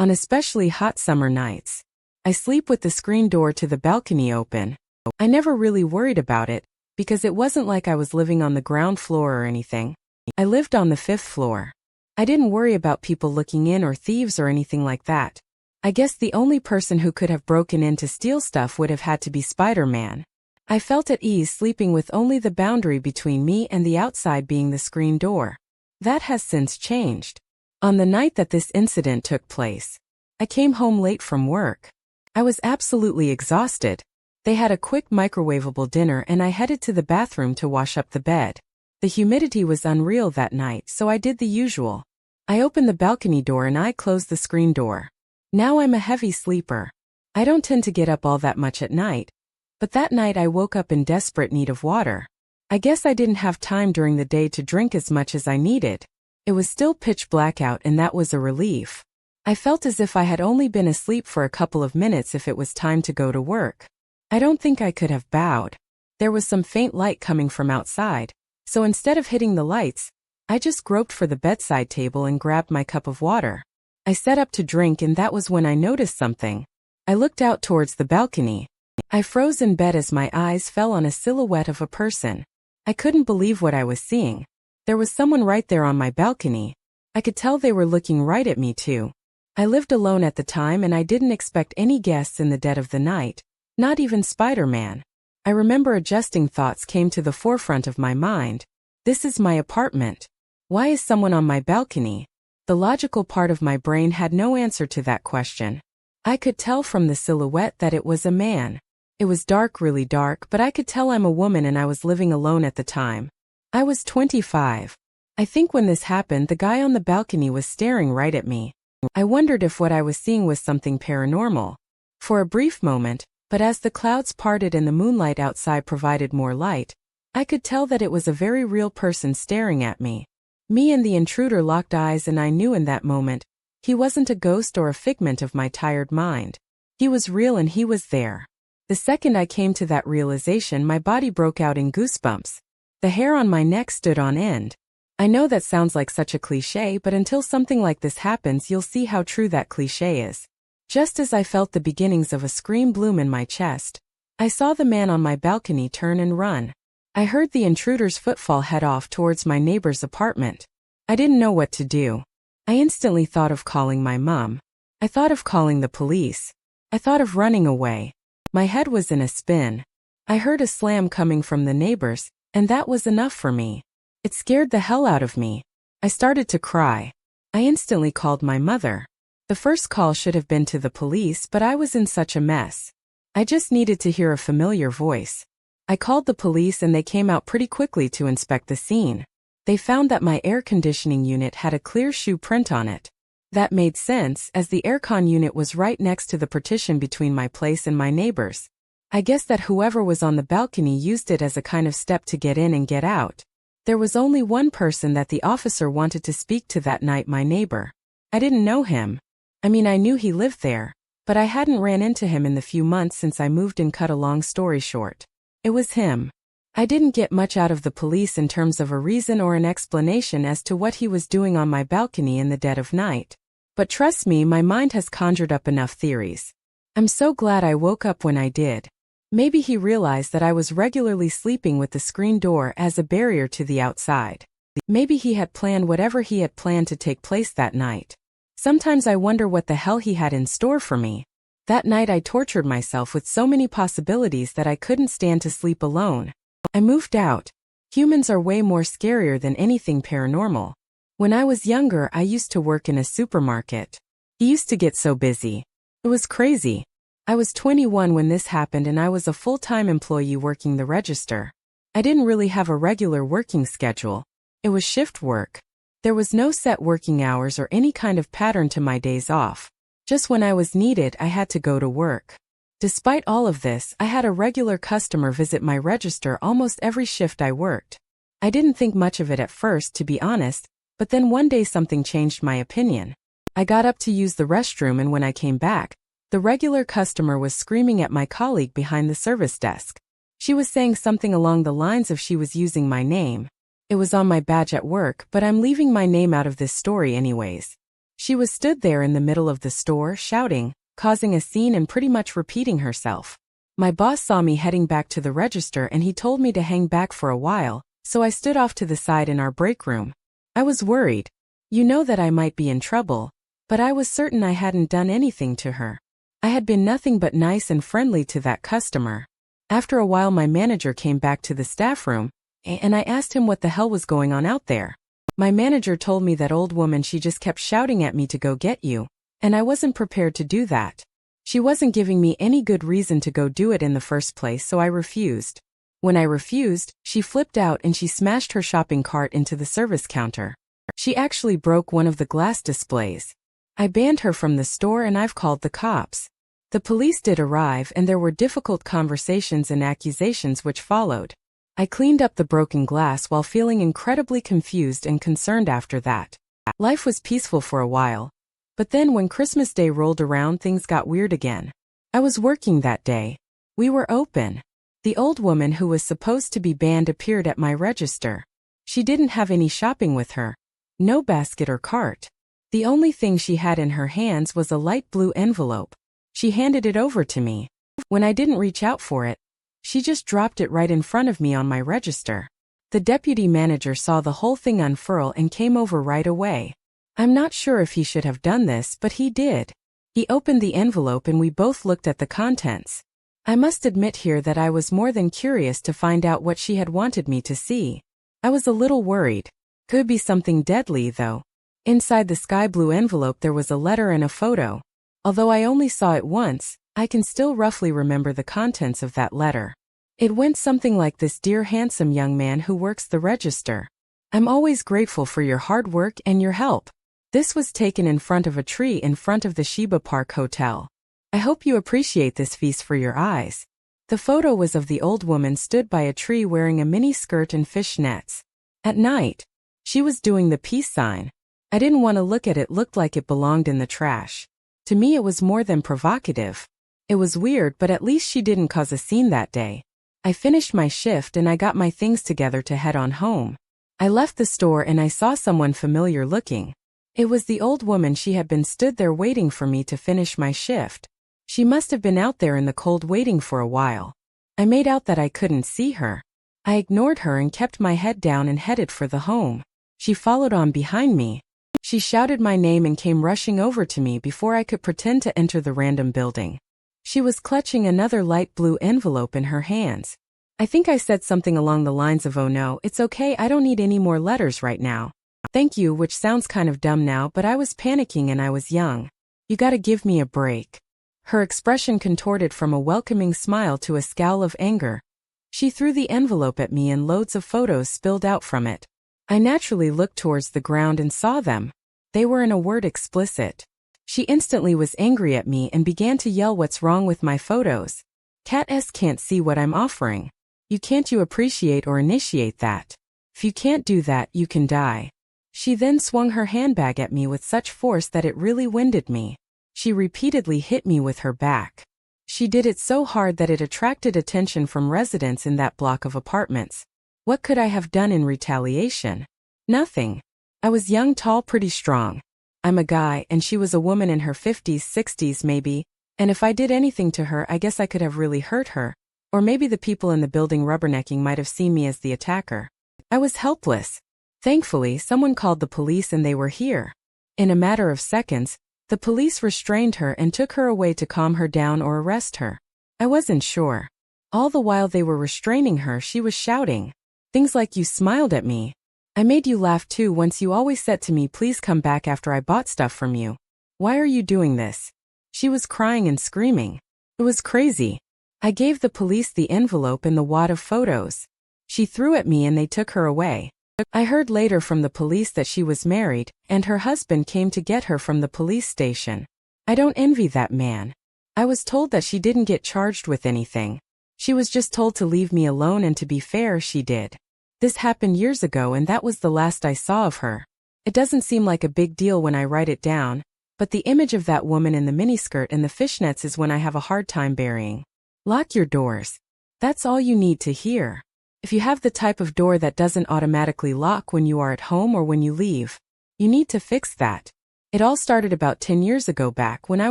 on especially hot summer nights. I sleep with the screen door to the balcony open. I never really worried about it, because it wasn't like I was living on the ground floor or anything. I lived on the 5th floor. I didn't worry about people looking in or thieves or anything like that. I guess the only person who could have broken in to steal stuff would have had to be Spider-Man. I felt at ease sleeping with only the boundary between me and the outside being the screen door. That has since changed. On the night that this incident took place, I came home late from work. I was absolutely exhausted. They had a quick microwavable dinner and I headed to the bathroom to wash up the bed. The humidity was unreal that night, so I did the usual. I opened the balcony door and I closed the screen door. Now I'm a heavy sleeper. I don't tend to get up all that much at night, but that night I woke up in desperate need of water. I guess I didn't have time during the day to drink as much as I needed. It was still pitch black out and that was a relief. I felt as if I had only been asleep for a couple of minutes if it was time to go to work. I don't think I could have bowed. There was some faint light coming from outside, so instead of hitting the lights, I just groped for the bedside table and grabbed my cup of water. I set up to drink and that was when I noticed something. I looked out towards the balcony. I froze in bed as my eyes fell on a silhouette of a person. I couldn't believe what I was seeing. There was someone right there on my balcony. I could tell they were looking right at me too. I lived alone at the time and I didn't expect any guests in the dead of the night, not even Spider-Man. I remember adjusting thoughts came to the forefront of my mind. This is my apartment. Why is someone on my balcony? The logical part of my brain had no answer to that question. I could tell from the silhouette that it was a man. It was dark, really dark, but I could tell I'm a woman and I was living alone at the time. I was 25. I think when this happened, the guy on the balcony was staring right at me. I wondered if what I was seeing was something paranormal. For a brief moment, but as the clouds parted and the moonlight outside provided more light, I could tell that it was a very real person staring at me. Me and the intruder locked eyes and I knew in that moment, he wasn't a ghost or a figment of my tired mind. He was real and he was there. The second I came to that realization, my body broke out in goosebumps. The hair on my neck stood on end. I know that sounds like such a cliché, but until something like this happens, you'll see how true that cliché is. Just as I felt the beginnings of a scream bloom in my chest, I saw the man on my balcony turn and run. I heard the intruder's footfall head off towards my neighbor's apartment. I didn't know what to do. I instantly thought of calling my mom. I thought of calling the police. I thought of running away. My head was in a spin. I heard a slam coming from the neighbors, and that was enough for me. It scared the hell out of me. I started to cry. I instantly called my mother. The first call should have been to the police, but I was in such a mess. I just needed to hear a familiar voice. I called the police and they came out pretty quickly to inspect the scene. They found that my air conditioning unit had a clear shoe print on it. That made sense, as the aircon unit was right next to the partition between my place and my neighbors. I guess that whoever was on the balcony used it as a kind of step to get in and get out. There was only one person that the officer wanted to speak to that night, my neighbor. I didn't know him. I mean, I knew he lived there, but I hadn't ran into him in the few months since I moved and cut a long story short. It was him. I didn't get much out of the police in terms of a reason or an explanation as to what he was doing on my balcony in the dead of night. But trust me, my mind has conjured up enough theories. I'm so glad I woke up when I did. Maybe he realized that I was regularly sleeping with the screen door as a barrier to the outside. Maybe he had planned whatever he had planned to take place that night. Sometimes I wonder what the hell he had in store for me. That night I tortured myself with so many possibilities that I couldn't stand to sleep alone. I moved out. Humans are way more scarier than anything paranormal. When I was younger, I used to work in a supermarket. He used to get so busy. It was crazy. I was 21 when this happened and I was a full-time employee working the register. I didn't really have a regular working schedule. It was shift work. There was no set working hours or any kind of pattern to my days off. Just when I was needed, I had to go to work. Despite all of this, I had a regular customer visit my register almost every shift I worked. I didn't think much of it at first, to be honest, but then one day something changed my opinion. I got up to use the restroom and when I came back, the regular customer was screaming at my colleague behind the service desk. She was saying something along the lines of she was using my name. It was on my badge at work, but I'm leaving my name out of this story anyways. She was stood there in the middle of the store, shouting, causing a scene and pretty much repeating herself. My boss saw me heading back to the register and he told me to hang back for a while, so I stood off to the side in our break room. I was worried. You know that I might be in trouble, but I was certain I hadn't done anything to her. I had been nothing but nice and friendly to that customer. After a while my manager came back to the staff room, and I asked him what the hell was going on out there. My manager told me that old woman, she just kept shouting at me to go get you, and I wasn't prepared to do that. She wasn't giving me any good reason to go do it in the first place, so I refused. When I refused, she flipped out and she smashed her shopping cart into the service counter. She actually broke one of the glass displays. I banned her from the store and I've called the cops. The police did arrive and there were difficult conversations and accusations which followed. I cleaned up the broken glass while feeling incredibly confused and concerned after that. Life was peaceful for a while. But then when Christmas Day rolled around, things got weird again. I was working that day. We were open. The old woman who was supposed to be banned appeared at my register. She didn't have any shopping with her. No basket or cart. The only thing she had in her hands was a light blue envelope. She handed it over to me. When I didn't reach out for it, she just dropped it right in front of me on my register. The deputy manager saw the whole thing unfurl and came over right away. I'm not sure if he should have done this, but he did. He opened the envelope and we both looked at the contents. I must admit here that I was more than curious to find out what she had wanted me to see. I was a little worried. Could be something deadly though. Inside the sky blue envelope there was a letter and a photo. Although I only saw it once, I can still roughly remember the contents of that letter. It went something like this: Dear handsome young man who works the register, I'm always grateful for your hard work and your help. This was taken in front of a tree in front of the Sheba Park Hotel. I hope you appreciate this feast for your eyes. The photo was of the old woman stood by a tree wearing a mini skirt and fishnets. At night, she was doing the peace sign. I didn't want to look at it, looked like it belonged in the trash. To me it was more than provocative. It was weird, but at least she didn't cause a scene that day. I finished my shift and I got my things together to head on home. I left the store and I saw someone familiar looking. It was the old woman. She had been stood there waiting for me to finish my shift. She must have been out there in the cold waiting for a while. I made out that I couldn't see her. I ignored her and kept my head down and headed for the home. She followed on behind me. She shouted my name and came rushing over to me before I could pretend to enter the random building. She was clutching another light blue envelope in her hands. I think I said something along the lines of, "Oh no, it's okay, I don't need any more letters right now. Thank you," which sounds kind of dumb now, but I was panicking and I was young. You gotta give me a break. Her expression contorted from a welcoming smile to a scowl of anger. She threw the envelope at me and loads of photos spilled out from it. I naturally looked towards the ground and saw them. They were in a word explicit. She instantly was angry at me and began to yell, "What's wrong with my photos? Cat S can't see what I'm offering. You appreciate or initiate that? If you can't do that, you can die." She then swung her handbag at me with such force that it really winded me. She repeatedly hit me with her back. She did it so hard that it attracted attention from residents in that block of apartments. What could I have done in retaliation? Nothing. I was young, tall, pretty strong. I'm a guy, and she was a woman in her 50s, 60s maybe, and if I did anything to her, I guess I could have really hurt her. Or maybe the people in the building rubbernecking might have seen me as the attacker. I was helpless. Thankfully, someone called the police and they were here. In a matter of seconds, the police restrained her and took her away to calm her down or arrest her. I wasn't sure. All the while they were restraining her, she was shouting things like, "You smiled at me. I made you laugh too. Once you always said to me, please come back after I bought stuff from you. Why are you doing this?" She was crying and screaming. It was crazy. I gave the police the envelope and the wad of photos. She threw at me and they took her away. I heard later from the police that she was married, and her husband came to get her from the police station. I don't envy that man. I was told that she didn't get charged with anything. She was just told to leave me alone, and to be fair, she did. This happened years ago and that was the last I saw of her. It doesn't seem like a big deal when I write it down, but the image of that woman in the miniskirt and the fishnets is when I have a hard time burying. Lock your doors. That's all you need to hear. If you have the type of door that doesn't automatically lock when you are at home or when you leave, you need to fix that. It all started about 10 years ago back when I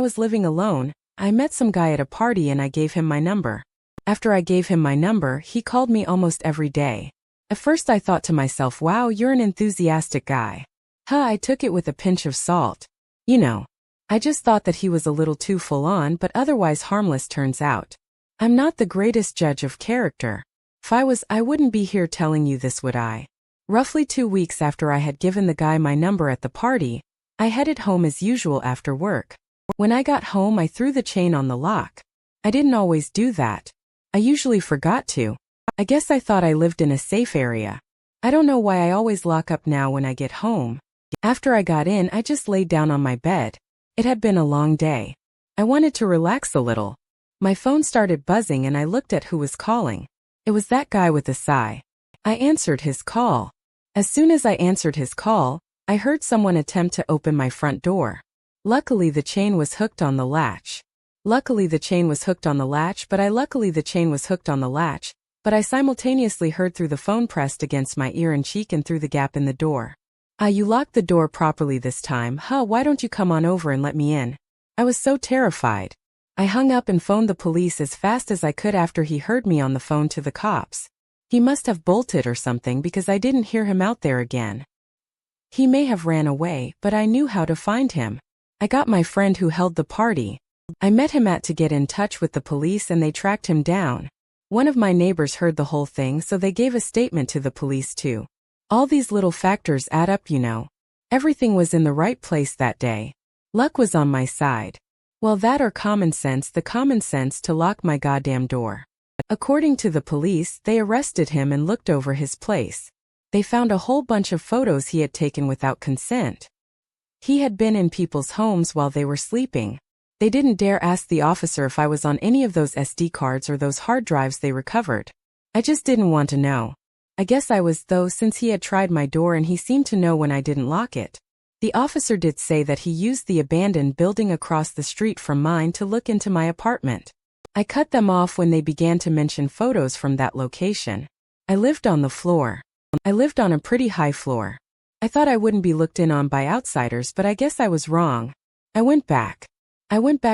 was living alone. I met some guy at a party and I gave him my number. After I gave him my number, he called me almost every day. At first I thought to myself, wow, you're an enthusiastic guy. I took it with a pinch of salt. You know, I just thought that he was a little too full on, but otherwise harmless turns out. I'm not the greatest judge of character. If I was, I wouldn't be here telling you this, would I? Roughly 2 weeks after I had given the guy my number at the party, I headed home as usual after work. When I got home, I threw the chain on the lock. I didn't always do that. I usually forgot to. I guess I thought I lived in a safe area. I don't know why I always lock up now when I get home. After I got in, I just laid down on my bed. It had been a long day. I wanted to relax a little. My phone started buzzing and I looked at who was calling. It was that guy with a sigh. I answered his call. As soon as I answered his call, I heard someone attempt to open my front door. Luckily the chain was hooked on the latch. But I simultaneously heard through the phone pressed against my ear and cheek and through the gap in the door. You locked the door properly this time. Why don't you come on over and let me in? I was so terrified. I hung up and phoned the police as fast as I could after he heard me on the phone to the cops. He must have bolted or something because I didn't hear him out there again. He may have ran away, but I knew how to find him. I got my friend who held the party. I met him to get in touch with the police and they tracked him down. One of my neighbors heard the whole thing, so they gave a statement to the police too. All these little factors add up, you know. Everything was in the right place that day. Luck was on my side. Well, that or common sense, the common sense to lock my goddamn door. According to the police, they arrested him and looked over his place. They found a whole bunch of photos he had taken without consent. He had been in people's homes while they were sleeping. They didn't dare ask the officer if I was on any of those SD cards or those hard drives they recovered. I just didn't want to know. I guess I was, though, since he had tried my door and he seemed to know when I didn't lock it. The officer did say that he used the abandoned building across the street from mine to look into my apartment. I cut them off when they began to mention photos from that location. I lived on the floor. I lived on a pretty high floor. I thought I wouldn't be looked in on by outsiders, but I guess I was wrong. I went back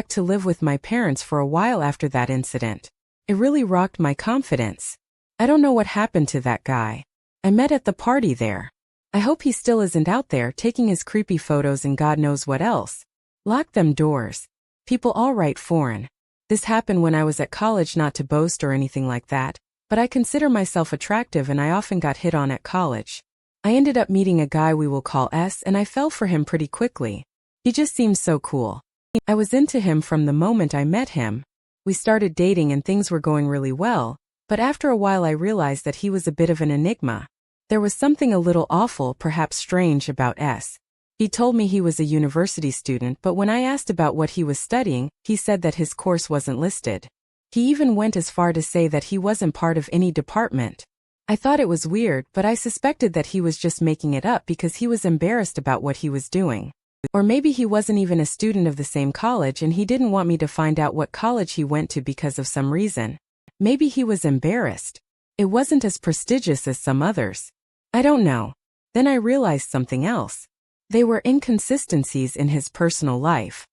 to live with my parents for a while after that incident. It really rocked my confidence. I don't know what happened to that guy I met at the party there. I hope he still isn't out there taking his creepy photos and God knows what else. Lock them doors. People all right foreign. This happened when I was at college, not to boast or anything like that, but I consider myself attractive and I often got hit on at college. I ended up meeting a guy we will call S and I fell for him pretty quickly. He just seemed so cool. I was into him from the moment I met him. We started dating and things were going really well, but after a while I realized that he was a bit of an enigma. There was something a little awful, perhaps strange, about S. He told me he was a university student, but when I asked about what he was studying, he said that his course wasn't listed. He even went as far to say that he wasn't part of any department. I thought it was weird, but I suspected that he was just making it up because he was embarrassed about what he was doing. Or maybe he wasn't even a student of the same college and he didn't want me to find out what college he went to because of some reason. Maybe he was embarrassed. It wasn't as prestigious as some others. I don't know. Then I realized something else. They were inconsistencies in his personal life.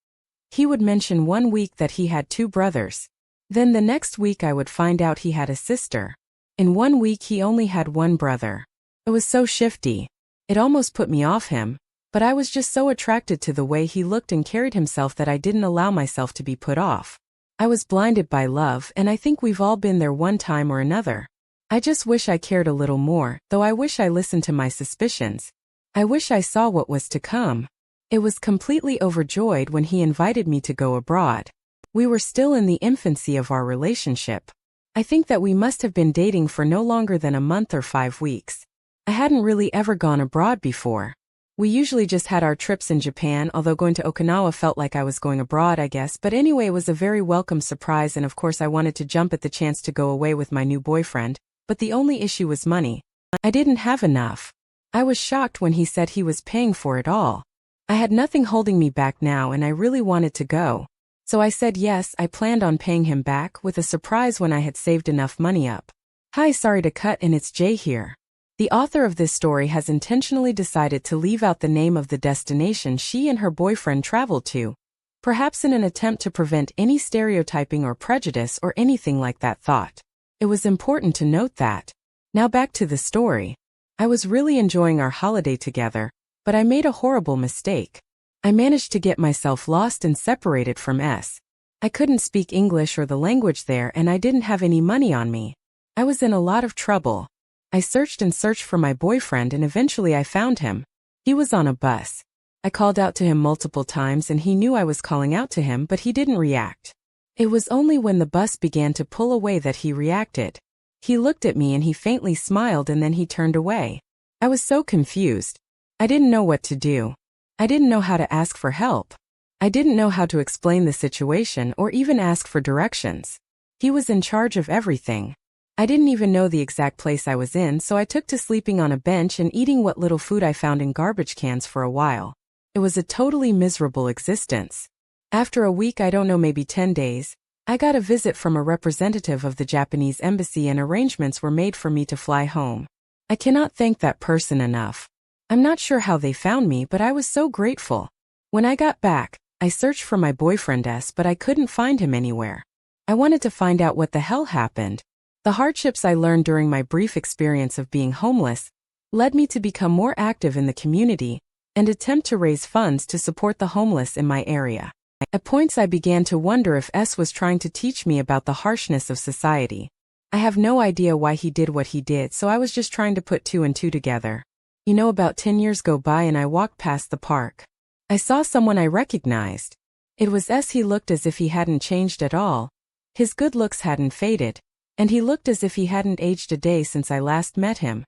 He would mention one week that he had 2 brothers. Then the next week I would find out he had a sister. In 1 week he only had 1 brother. It was so shifty. It almost put me off him. But I was just so attracted to the way he looked and carried himself that I didn't allow myself to be put off. I was blinded by love, and I think we've all been there one time or another. I just wish I cared a little more, though I wish I listened to my suspicions. I wish I saw what was to come. It was completely overjoyed when he invited me to go abroad. We were still in the infancy of our relationship. I think that we must have been dating for no longer than a month or 5 weeks. I hadn't really ever gone abroad before. We usually just had our trips in Japan, although going to Okinawa felt like I was going abroad, I guess. But anyway, it was a very welcome surprise, and of course I wanted to jump at the chance to go away with my new boyfriend. But the only issue was money. I didn't have enough. I was shocked when he said he was paying for it all. I had nothing holding me back now and I really wanted to go. So I said yes, I planned on paying him back with a surprise when I had saved enough money up. Hi, sorry to cut in, it's Jay here. The author of this story has intentionally decided to leave out the name of the destination she and her boyfriend traveled to, perhaps in an attempt to prevent any stereotyping or prejudice or anything like that thought. It was important to note that. Now back to the story. I was really enjoying our holiday together, but I made a horrible mistake. I managed to get myself lost and separated from S. I couldn't speak English or the language there, and I didn't have any money on me. I was in a lot of trouble. I searched and searched for my boyfriend, and eventually I found him. He was on a bus. I called out to him multiple times and he knew I was calling out to him, but he didn't react. It was only when the bus began to pull away that he reacted. He looked at me and he faintly smiled, and then he turned away. I was so confused. I didn't know what to do. I didn't know how to ask for help. I didn't know how to explain the situation or even ask for directions. He was in charge of everything. I didn't even know the exact place I was in, so I took to sleeping on a bench and eating what little food I found in garbage cans for a while. It was a totally miserable existence. After a week, I don't know, maybe 10 days, I got a visit from a representative of the Japanese embassy and arrangements were made for me to fly home. I cannot thank that person enough. I'm not sure how they found me, but I was so grateful. When I got back, I searched for my boyfriend S, but I couldn't find him anywhere. I wanted to find out what the hell happened. The hardships I learned during my brief experience of being homeless led me to become more active in the community and attempt to raise funds to support the homeless in my area. At points I began to wonder if S was trying to teach me about the harshness of society. I have no idea why he did what he did, so I was just trying to put two and two together. About 10 years go by and I walked past the park. I saw someone I recognized. It was S. He looked as if he hadn't changed at all. His good looks hadn't faded, and he looked as if he hadn't aged a day since I last met him.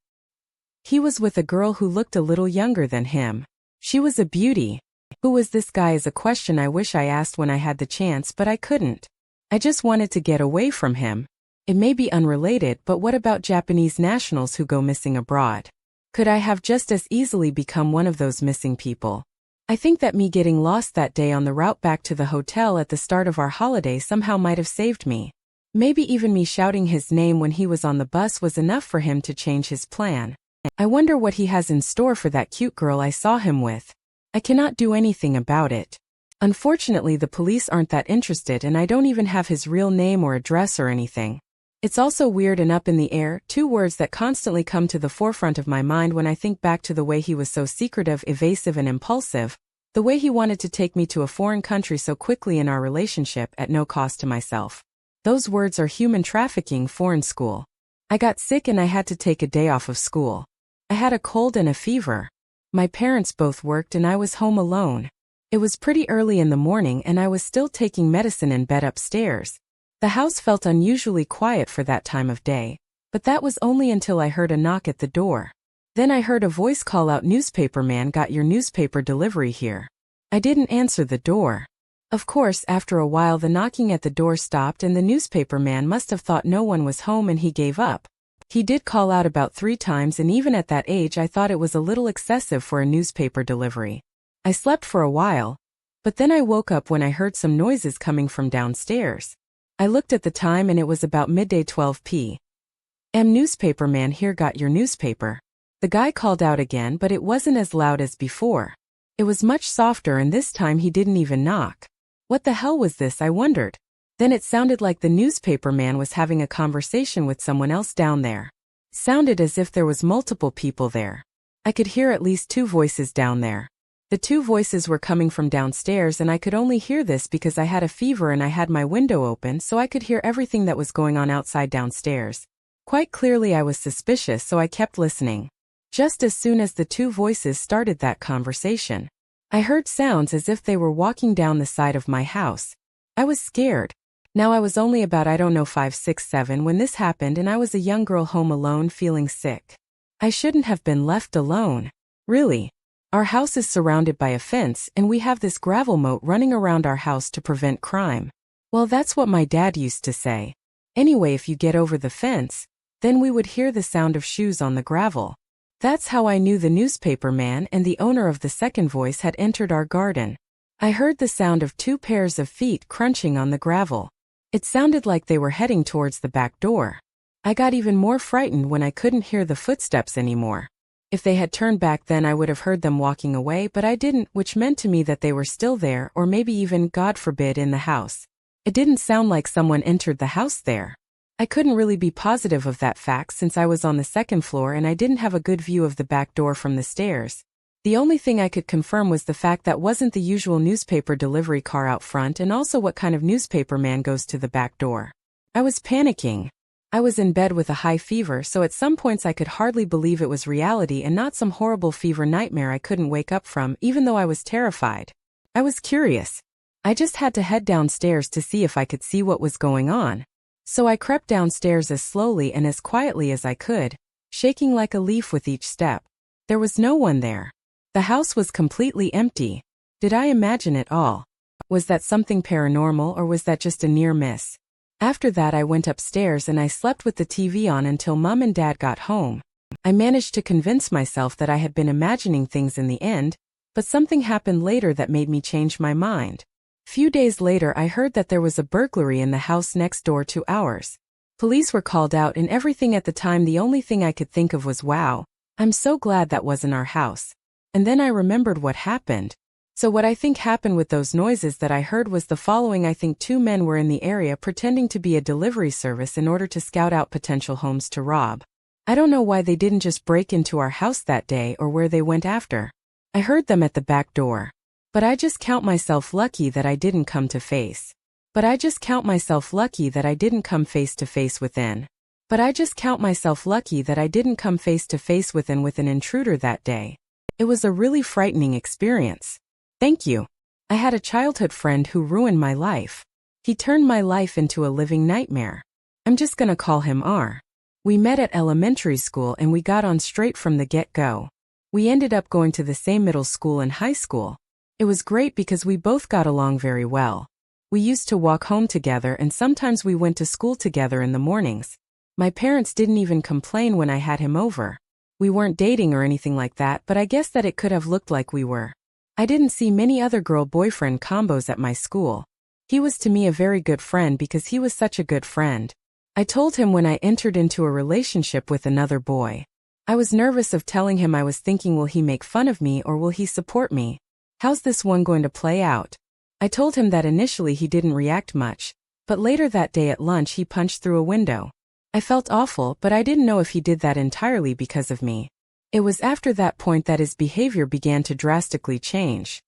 He was with a girl who looked a little younger than him. She was a beauty. Who was this guy is a question I wish I asked when I had the chance, but I couldn't. I just wanted to get away from him. It may be unrelated, but what about Japanese nationals who go missing abroad? Could I have just as easily become one of those missing people? I think that me getting lost that day on the route back to the hotel at the start of our holiday somehow might have saved me. Maybe even me shouting his name when he was on the bus was enough for him to change his plan. I wonder what he has in store for that cute girl I saw him with. I cannot do anything about it. Unfortunately, the police aren't that interested, and I don't even have his real name or address or anything. It's also weird and up in the air, two words that constantly come to the forefront of my mind when I think back to the way he was so secretive, evasive, and impulsive, the way he wanted to take me to a foreign country so quickly in our relationship at no cost to myself. Those words are human trafficking, foreign school. I got sick and I had to take a day off of school. I had a cold and a fever. My parents both worked and I was home alone. It was pretty early in the morning and I was still taking medicine in bed upstairs. The house felt unusually quiet for that time of day, but that was only until I heard a knock at the door. Then I heard a voice call out, "Newspaperman, got your newspaper delivery here." I didn't answer the door. Of course, after a while the knocking at the door stopped and the newspaperman must have thought no one was home and he gave up. He did call out about 3 times, and even at that age I thought it was a little excessive for a newspaper delivery. I slept for a while, but then I woke up when I heard some noises coming from downstairs. I looked at the time and it was about midday, 12 p.m. "Newspaperman here, got your newspaper." The guy called out again, but it wasn't as loud as before. It was much softer, and this time he didn't even knock. What the hell was this, I wondered. Then it sounded like the newspaperman was having a conversation with someone else down there. Sounded as if there was multiple people there. I could hear at least 2 voices down there. The 2 voices were coming from downstairs, and I could only hear this because I had a fever and I had my window open, so I could hear everything that was going on outside downstairs. Quite clearly I was suspicious, so I kept listening. Just as soon as the 2 voices started that conversation, I heard sounds as if they were walking down the side of my house. I was scared. Now I was only about 5, 6, 7 when this happened, and I was a young girl home alone feeling sick. I shouldn't have been left alone. Really. Our house is surrounded by a fence, and we have this gravel moat running around our house to prevent crime. Well, that's what my dad used to say. Anyway, if you get over the fence, then we would hear the sound of shoes on the gravel. That's how I knew the newspaperman and the owner of the second voice had entered our garden. I heard the sound of 2 pairs of feet crunching on the gravel. It sounded like they were heading towards the back door. I got even more frightened when I couldn't hear the footsteps anymore. If they had turned back then I would have heard them walking away, but I didn't, which meant to me that they were still there, or maybe even, God forbid, in the house. It didn't sound like someone entered the house there. I couldn't really be positive of that fact since I was on the second floor and I didn't have a good view of the back door from the stairs. The only thing I could confirm was the fact that wasn't the usual newspaper delivery car out front, and also what kind of newspaper man goes to the back door. I was panicking. I was in bed with a high fever, so at some points I could hardly believe it was reality and not some horrible fever nightmare I couldn't wake up from, even though I was terrified. I was curious. I just had to head downstairs to see if I could see what was going on. So I crept downstairs as slowly and as quietly as I could, shaking like a leaf with each step. There was no one there. The house was completely empty. Did I imagine it all? Was that something paranormal, or was that just a near miss? After that I went upstairs and I slept with the TV on until Mom and Dad got home. I managed to convince myself that I had been imagining things in the end, but something happened later that made me change my mind. Few days later I heard that there was a burglary in the house next door to ours. Police were called out and everything. At the time the only thing I could think of was, wow, I'm so glad that wasn't our house. And then I remembered what happened. So what I think happened with those noises that I heard was the following. I think two men were in the area pretending to be a delivery service in order to scout out potential homes to rob. I don't know why they didn't just break into our house that day or where they went after. I heard them at the back door. But I just count myself lucky that I didn't come to face. But I just count myself lucky that I didn't come face to face within. But I just count myself lucky that I didn't come face to face with an intruder that day. It was a really frightening experience. Thank you. I had a childhood friend who ruined my life. He turned my life into a living nightmare. I'm just gonna call him R. We met at elementary school and we got on straight from the get-go. We ended up going to the same middle school and high school. It was great because we both got along very well. We used to walk home together and sometimes we went to school together in the mornings. My parents didn't even complain when I had him over. We weren't dating or anything like that, but I guess that it could have looked like we were. I didn't see many other girl-boyfriend combos at my school. He was to me a very good friend because he was such a good friend. I told him when I entered into a relationship with another boy. I was nervous of telling him. I was thinking, will he make fun of me or will he support me? How's this one going to play out? I told him that initially he didn't react much, but later that day at lunch he punched through a window. I felt awful, but I didn't know if he did that entirely because of me. It was after that point that his behavior began to drastically change.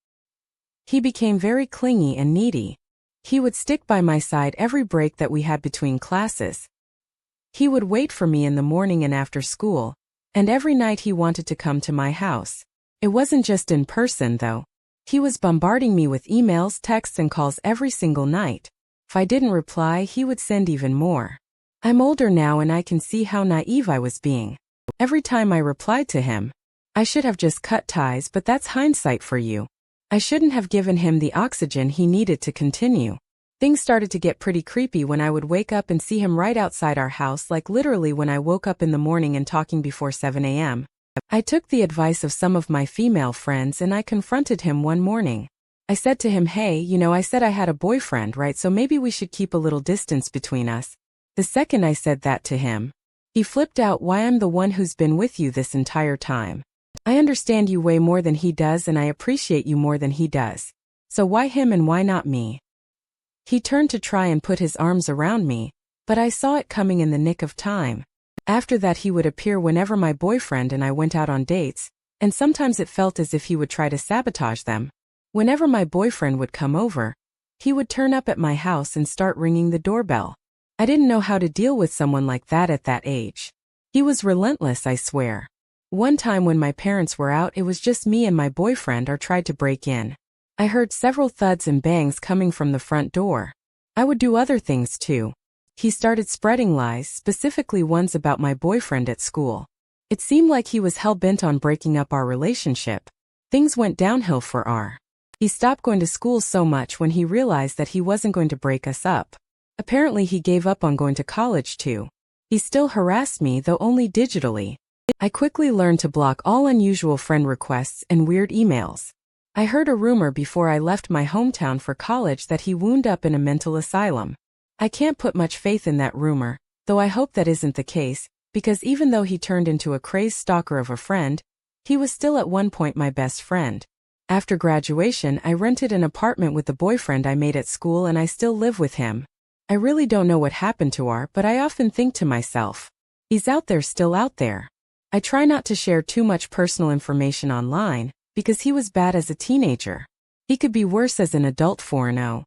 He became very clingy and needy. He would stick by my side every break that we had between classes. He would wait for me in the morning and after school, and every night he wanted to come to my house. It wasn't just in person though. He was bombarding me with emails, texts, and calls every single night. If I didn't reply, he would send even more. I'm older now and I can see how naive I was being. Every time I replied to him, I should have just cut ties, but that's hindsight for you. I shouldn't have given him the oxygen he needed to continue. Things started to get pretty creepy when I would wake up and see him right outside our house, like literally when I woke up in the morning and talking before 7 a.m. I took the advice of some of my female friends and I confronted him one morning. I said to him, hey, I said I had a boyfriend, right? So maybe we should keep a little distance between us. The second I said that to him, he flipped out. Why, I'm the one who's been with you this entire time. I understand you way more than he does and I appreciate you more than he does. So why him and why not me? He turned to try and put his arms around me, but I saw it coming in the nick of time. After that he would appear whenever my boyfriend and I went out on dates, and sometimes it felt as if he would try to sabotage them. Whenever my boyfriend would come over, he would turn up at my house and start ringing the doorbell. I didn't know how to deal with someone like that at that age. He was relentless, I swear. One time when my parents were out, it was just me and my boyfriend. I tried to break in. I heard several thuds and bangs coming from the front door. I would do other things too. He started spreading lies, specifically ones about my boyfriend at school. It seemed like he was hell-bent on breaking up our relationship. Things went downhill for R. He stopped going to school so much when he realized that he wasn't going to break us up. Apparently he gave up on going to college too. He still harassed me, though only digitally. I quickly learned to block all unusual friend requests and weird emails. I heard a rumor before I left my hometown for college that he wound up in a mental asylum. I can't put much faith in that rumor, Though I hope that isn't the case, because even though he turned into a crazed stalker of a friend, he was still at one point my best friend. After graduation, I rented an apartment with the boyfriend I made at school and I still live with him. I really don't know what happened to R, but I often think to myself, he's out there, still out there. I try not to share too much personal information online, because he was bad as a teenager. He could be worse as an adult for all I know.